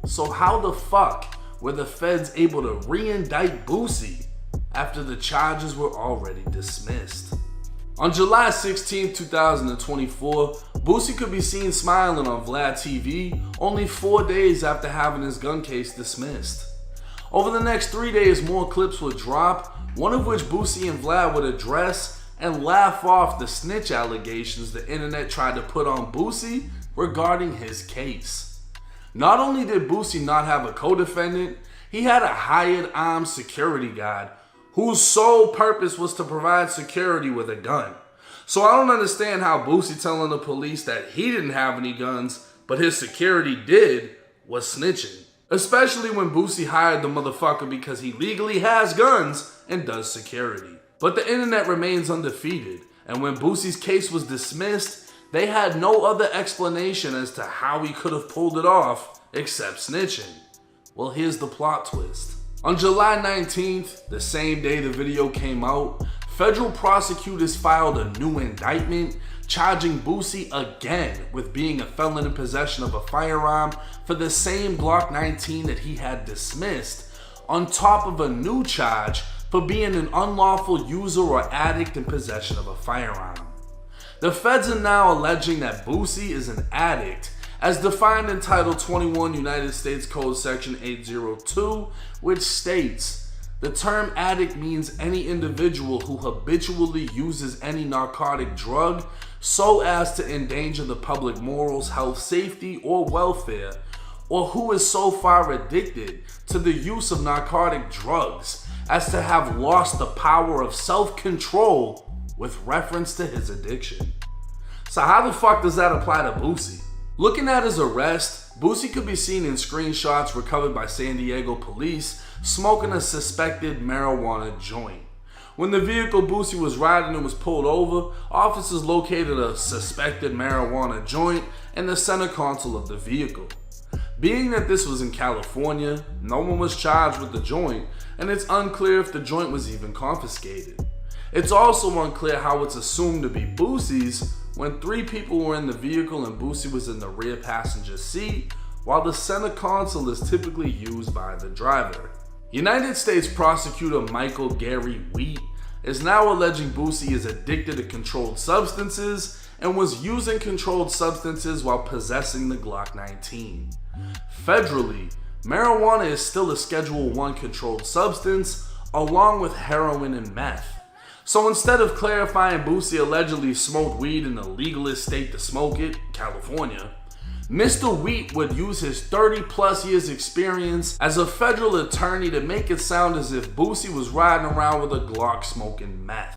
So how the fuck were the feds able to re-indict Boosie after the charges were already dismissed? On July 16, 2024, Boosie could be seen smiling on Vlad TV only 4 days after having his gun case dismissed. Over the next 3 days, more clips would drop, one of which Boosie and Vlad would address and laugh off the snitch allegations the internet tried to put on Boosie regarding his case. Not only did Boosie not have a co-defendant, he had a hired armed security guard whose sole purpose was to provide security with a gun. So I don't understand how Boosie telling the police that he didn't have any guns, but his security did, was snitching. Especially when Boosie hired the motherfucker because he legally has guns and does security. But the internet remains undefeated, and when Boosie's case was dismissed, they had no other explanation as to how he could have pulled it off except snitching. Well, here's the plot twist. On July 19th, the same day the video came out, federal prosecutors filed a new indictment charging Boosie again with being a felon in possession of a firearm for the same Glock 19 that he had dismissed, on top of a new charge for being an unlawful user or addict in possession of a firearm. The feds are now alleging that Boosie is an addict as defined in Title 21 United States Code Section 802, which states, "The term addict means any individual who habitually uses any narcotic drug so as to endanger the public morals, health, safety, or welfare, or who is so far addicted to the use of narcotic drugs as to have lost the power of self-control with reference to his addiction." So how the fuck does that apply to Boosie? Looking at his arrest, Boosie could be seen in screenshots recovered by San Diego police smoking a suspected marijuana joint. When the vehicle Boosie was riding in was pulled over, officers located a suspected marijuana joint in the center console of the vehicle. Being that this was in California, no one was charged with the joint, and it's unclear if the joint was even confiscated. It's also unclear how it's assumed to be Boosie's when 3 people were in the vehicle and Boosie was in the rear passenger seat, while the center console is typically used by the driver. United States Prosecutor Michael Gary Wheat is now alleging Boosie is addicted to controlled substances and was using controlled substances while possessing the Glock 19. Federally, marijuana is still a Schedule 1 controlled substance, along with heroin and meth. So instead of clarifying Boosie allegedly smoked weed in the legalist state to smoke it, California, Mr. Wheat would use his 30+ years experience as a federal attorney to make it sound as if Boosie was riding around with a Glock smoking meth.